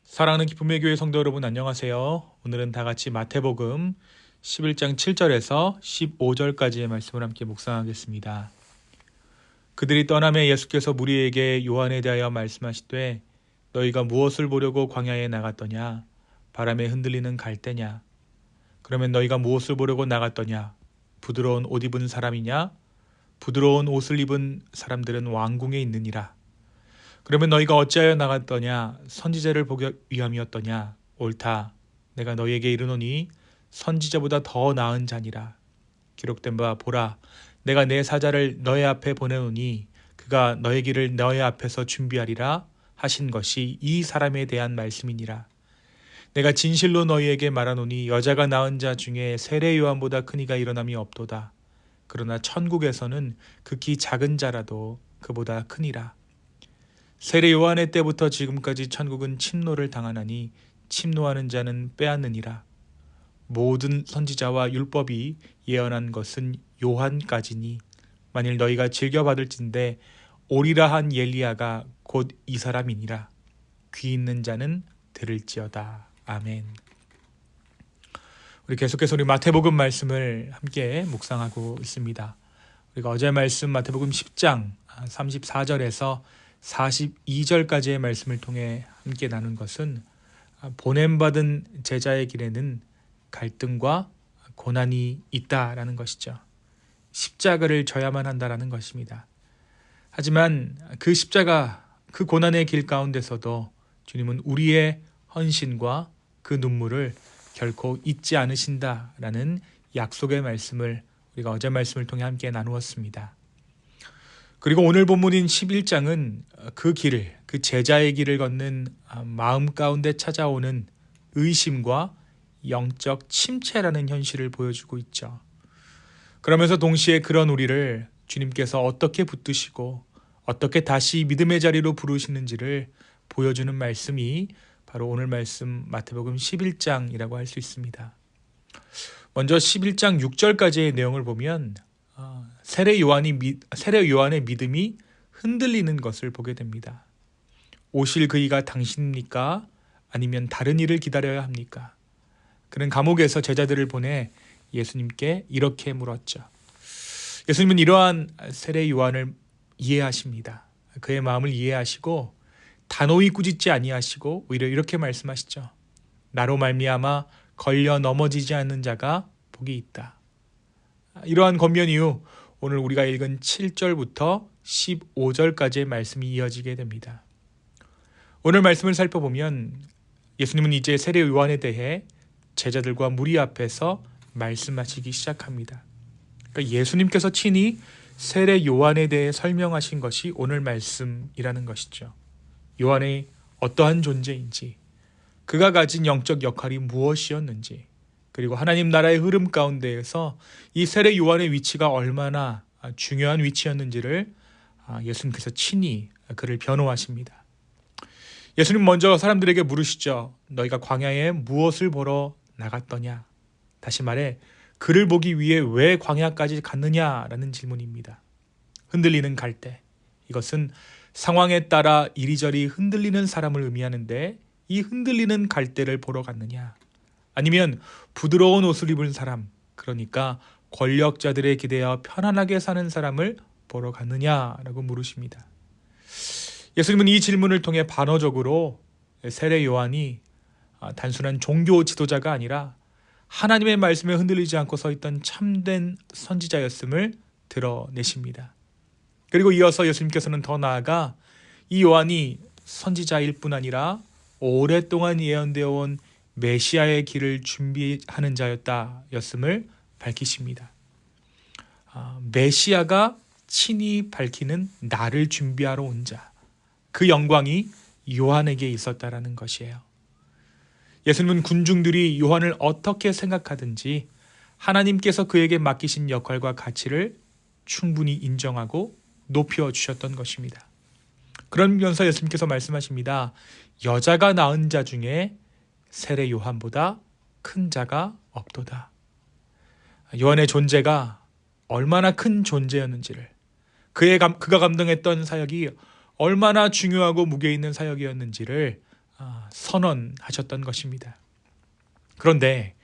사랑하는 기쁨의 교회 성도 여러분 안녕하세요. 오늘은 다 같이 마태복음 11장 7절에서 15절까지의 말씀을 함께 묵상하겠습니다. 그들이 떠나매 예수께서 무리에게 요한에 대하여 말씀하시되 너희가 무엇을 보려고 광야에 나갔더냐? 바람에 흔들리는 갈대냐? 그러면 너희가 무엇을 보려고 나갔더냐? 부드러운 옷 입은 사람이냐? 부드러운 옷을 입은 사람들은 왕궁에 있느니라. 그러면 너희가 어찌하여 나갔더냐? 선지자를 보기 위함이었더냐? 옳다. 내가 너희에게 이르노니 선지자보다 더 나은 자니라. 기록된 바 보라. 내가 내 사자를 너희 앞에 보내노니 그가 너희 길을 너희 앞에서 준비하리라 하신 것이 이 사람에 대한 말씀이니라. 내가 진실로 너희에게 말하노니 여자가 낳은 자 중에 세례 요한보다 큰 이가 일어남이 없도다. 그러나 천국에서는 극히 작은 자라도 그보다 크니라. 세례 요한의 때부터 지금까지 천국은 침노를 당하나니 침노하는 자는 빼앗느니라. 모든 선지자와 율법이 예언한 것은 요한까지니 만일 너희가 즐겨받을진대 오리라 한 엘리야가 곧 이 사람이니라. 귀 있는 자는 들을지어다. 아멘. 우리 계속해서 우리 마태복음 말씀을 함께 묵상하고 있습니다. 우리가 어제 말씀 마태복음 10장 34절에서 42절까지의 말씀을 통해 함께 나눈 것은 보냄받은 제자의 길에는 갈등과 고난이 있다라는 것이죠. 십자가를 져야만 한다라는 것입니다. 하지만 그 십자가, 그 고난의 길 가운데서도 주님은 우리의 헌신과 그 눈물을 결코 잊지 않으신다라는 약속의 말씀을 우리가 어제 말씀을 통해 함께 나누었습니다. 그리고 오늘 본문인 11장은 그 길을, 그 제자의 길을 걷는 마음 가운데 찾아오는 의심과 영적 침체라는 현실을 보여주고 있죠. 그러면서 동시에 그런 우리를 주님께서 어떻게 붙드시고 어떻게 다시 믿음의 자리로 부르시는지를 보여주는 말씀이 바로 오늘 말씀 마태복음 11장이라고 할 수 있습니다. 먼저 11장 6절까지의 내용을 보면 세례 요한의 믿음이 흔들리는 것을 보게 됩니다. 오실 그이가 당신입니까? 아니면 다른 이를 기다려야 합니까? 그는 감옥에서 제자들을 보내 예수님께 이렇게 물었죠. 예수님은 이러한 세례 요한을 이해하십니다. 그의 마음을 이해하시고 단호히 꾸짖지 아니하시고 오히려 이렇게 말씀하시죠. 나로 말미암아 걸려 넘어지지 않는 자가 복이 있다. 이러한 권면 이후 오늘 우리가 읽은 7절부터 15절까지의 말씀이 이어지게 됩니다. 오늘 말씀을 살펴보면 예수님은 이제 세례 요한에 대해 제자들과 무리 앞에서 말씀하시기 시작합니다. 그러니까 예수님께서 친히 세례 요한에 대해 설명하신 것이 오늘 말씀이라는 것이죠. 요한이 어떠한 존재인지, 그가 가진 영적 역할이 무엇이었는지, 그리고 하나님 나라의 흐름 가운데에서 이 세례 요한의 위치가 얼마나 중요한 위치였는지를 예수님께서 친히 그를 변호하십니다. 예수님 먼저 사람들에게 물으시죠. 너희가 광야에 무엇을 보러 나갔더냐? 다시 말해 그를 보기 위해 왜 광야까지 갔느냐라는 질문입니다. 흔들리는 갈대. 이것은 상황에 따라 이리저리 흔들리는 사람을 의미하는데 이 흔들리는 갈대를 보러 갔느냐? 아니면 부드러운 옷을 입은 사람, 그러니까 권력자들에 기대어 편안하게 사는 사람을 보러 갔느냐라고 물으십니다. 예수님은 이 질문을 통해 반어적으로 세례 요한이 단순한 종교 지도자가 아니라 하나님의 말씀에 흔들리지 않고 서 있던 참된 선지자였음을 드러내십니다. 그리고 이어서 예수님께서는 더 나아가 이 요한이 선지자일 뿐 아니라 오랫동안 예언되어 온 메시아의 길을 준비하는 자였음을 밝히십니다. 메시아가 친히 밝히는 나를 준비하러 온 자, 그 영광이 요한에게 있었다라는 것이에요. 예수님은 군중들이 요한을 어떻게 생각하든지 하나님께서 그에게 맡기신 역할과 가치를 충분히 인정하고 높여주셨던 것입니다. 그러면서 예수님께서 말씀하십니다. 여자가 낳은 자 중에 세례 요한보다 큰 자가 없도다. 요한의 존재가 얼마나 큰 존재였는지를, 그가 감당했던 사역이 얼마나 중요하고 무게 있는 사역이었는지를 선언하셨던 것입니다. 그런데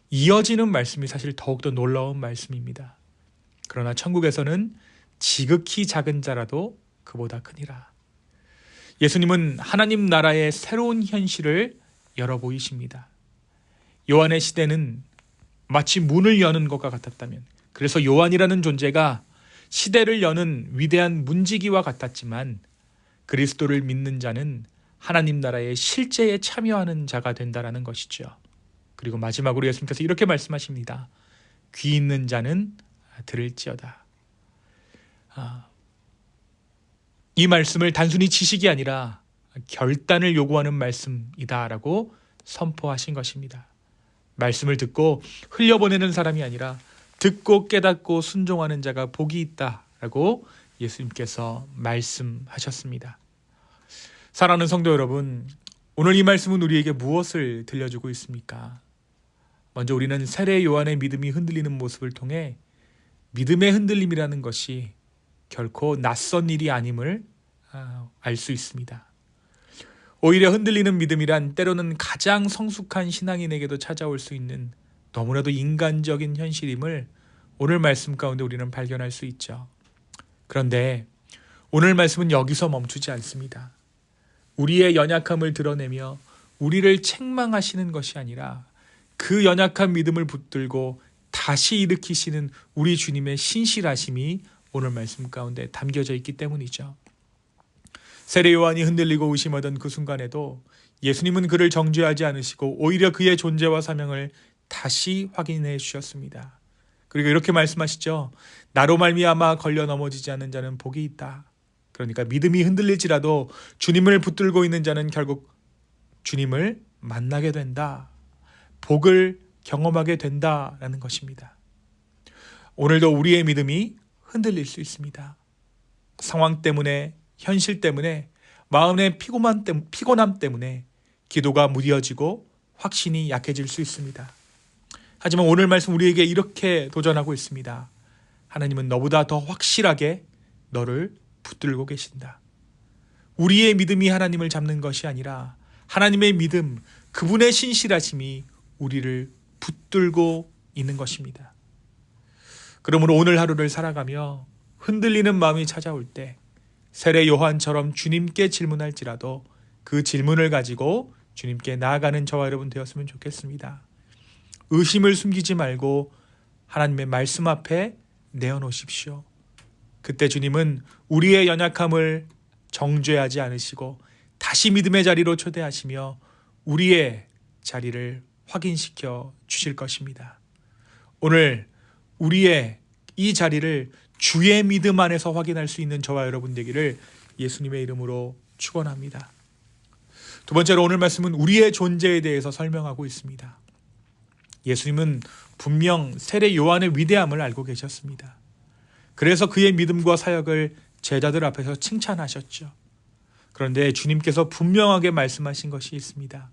이어지는 말씀이 사실 더욱더 놀라운 말씀입니다. 그러나 천국에서는 지극히 작은 자라도 그보다 크니라. 예수님은 하나님 나라의 새로운 현실을 열어 보이십니다. 요한의 시대는 마치 문을 여는 것과 같았다면, 그래서 요한이라는 존재가 시대를 여는 위대한 문지기와 같았지만, 그리스도를 믿는 자는 하나님 나라의 실제에 참여하는 자가 된다라는 것이죠. 그리고 마지막으로 예수님께서 이렇게 말씀하십니다. 귀 있는 자는 들을지어다. 이 말씀을 단순히 지식이 아니라 결단을 요구하는 말씀이다라고 선포하신 것입니다. 말씀을 듣고 흘려보내는 사람이 아니라 듣고 깨닫고 순종하는 자가 복이 있다라고 예수님께서 말씀하셨습니다. 사랑하는 성도 여러분, 오늘 이 말씀은 우리에게 무엇을 들려주고 있습니까? 먼저 우리는 세례 요한의 믿음이 흔들리는 모습을 통해 믿음의 흔들림이라는 것이 결코 낯선 일이 아님을 알 수 있습니다. 오히려 흔들리는 믿음이란 때로는 가장 성숙한 신앙인에게도 찾아올 수 있는 너무나도 인간적인 현실임을 오늘 말씀 가운데 우리는 발견할 수 있죠. 그런데 오늘 말씀은 여기서 멈추지 않습니다. 우리의 연약함을 드러내며 우리를 책망하시는 것이 아니라 그 연약한 믿음을 붙들고 다시 일으키시는 우리 주님의 신실하심이 오늘 말씀 가운데 담겨져 있기 때문이죠. 세례 요한이 흔들리고 의심하던 그 순간에도 예수님은 그를 정죄하지 않으시고 오히려 그의 존재와 사명을 다시 확인해 주셨습니다. 그리고 이렇게 말씀하시죠. 나로 말미암아 걸려 넘어지지 않는 자는 복이 있다. 그러니까 믿음이 흔들릴지라도 주님을 붙들고 있는 자는 결국 주님을 만나게 된다. 복을 경험하게 된다라는 것입니다. 오늘도 우리의 믿음이 흔들릴 수 있습니다. 상황 때문에, 현실 때문에, 마음의 피곤함 때문에 기도가 무뎌지고 확신이 약해질 수 있습니다. 하지만 오늘 말씀 우리에게 이렇게 도전하고 있습니다. 하나님은 너보다 더 확실하게 너를 붙들고 계신다. 우리의 믿음이 하나님을 잡는 것이 아니라 하나님의 믿음, 그분의 신실하심이 우리를 붙들고 있는 것입니다. 그러므로 오늘 하루를 살아가며 흔들리는 마음이 찾아올 때 세례 요한처럼 주님께 질문할지라도 그 질문을 가지고 주님께 나아가는 저와 여러분 되었으면 좋겠습니다. 의심을 숨기지 말고 하나님의 말씀 앞에 내어놓으십시오. 그때 주님은 우리의 연약함을 정죄하지 않으시고 다시 믿음의 자리로 초대하시며 우리의 자리를 확인시켜 주실 것입니다. 오늘 우리의 이 자리를 주의 믿음 안에서 확인할 수 있는 저와 여러분 되기를 예수님의 이름으로 축원합니다. 두 번째로 오늘 말씀은 우리의 존재에 대해서 설명하고 있습니다. 예수님은 분명 세례 요한의 위대함을 알고 계셨습니다. 그래서 그의 믿음과 사역을 제자들 앞에서 칭찬하셨죠. 그런데 주님께서 분명하게 말씀하신 것이 있습니다.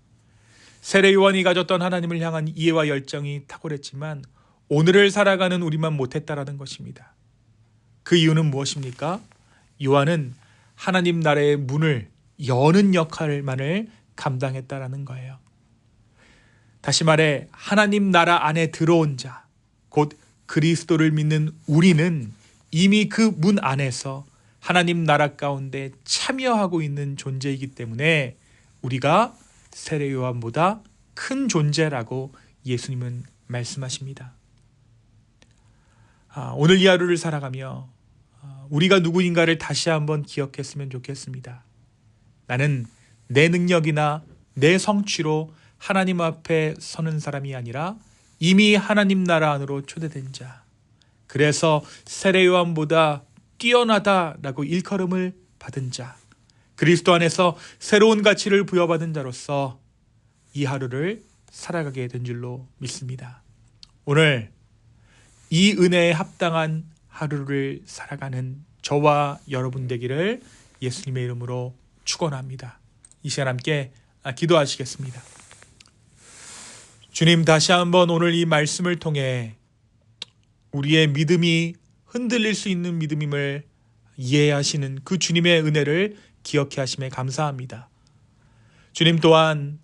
세례 요한이 가졌던 하나님을 향한 이해와 열정이 탁월했지만 오늘을 살아가는 우리만 못했다라는 것입니다. 그 이유는 무엇입니까? 요한은 하나님 나라의 문을 여는 역할만을 감당했다라는 거예요. 다시 말해 하나님 나라 안에 들어온 자, 곧 그리스도를 믿는 우리는 이미 그 문 안에서 하나님 나라 가운데 참여하고 있는 존재이기 때문에 우리가 세례 요한보다 큰 존재라고 예수님은 말씀하십니다. 오늘 이 하루를 살아가며 우리가 누구인가를 다시 한번 기억했으면 좋겠습니다. 나는 내 능력이나 내 성취로 하나님 앞에 서는 사람이 아니라 이미 하나님 나라 안으로 초대된 자. 그래서 세례 요한보다 뛰어나다라고 일컬음을 받은 자. 그리스도 안에서 새로운 가치를 부여받은 자로서 이 하루를 살아가게 된 줄로 믿습니다. 오늘 이 은혜에 합당한 하루를 살아가는 저와 여러분 되기를 예수님의 이름으로 축원합니다. 이 시간 함께 기도하시겠습니다. 주님, 다시 한번 오늘 이 말씀을 통해 우리의 믿음이 흔들릴 수 있는 믿음임을 이해하시는 그 주님의 은혜를 기억해 하심에 감사합니다. 주님 또한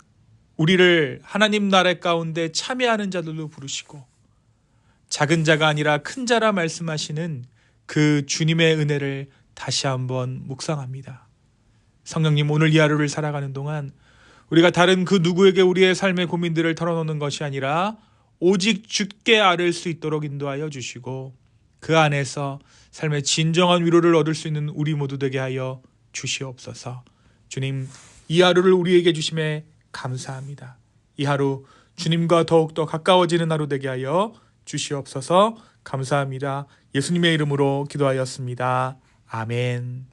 우리를 하나님 나라 가운데 참여하는 자들로 부르시고 작은 자가 아니라 큰 자라 말씀하시는 그 주님의 은혜를 다시 한번 묵상합니다. 성령님, 오늘 이 하루를 살아가는 동안 우리가 다른 그 누구에게 우리의 삶의 고민들을 털어놓는 것이 아니라 오직 주께 아를 수 있도록 인도하여 주시고 그 안에서 삶의 진정한 위로를 얻을 수 있는 우리 모두 되게 하여 주시옵소서. 주님, 이 하루를 우리에게 주심에 감사합니다. 이 하루 주님과 더욱더 가까워지는 하루 되게 하여 주시옵소서. 감사합니다. 예수님의 이름으로 기도하였습니다. 아멘.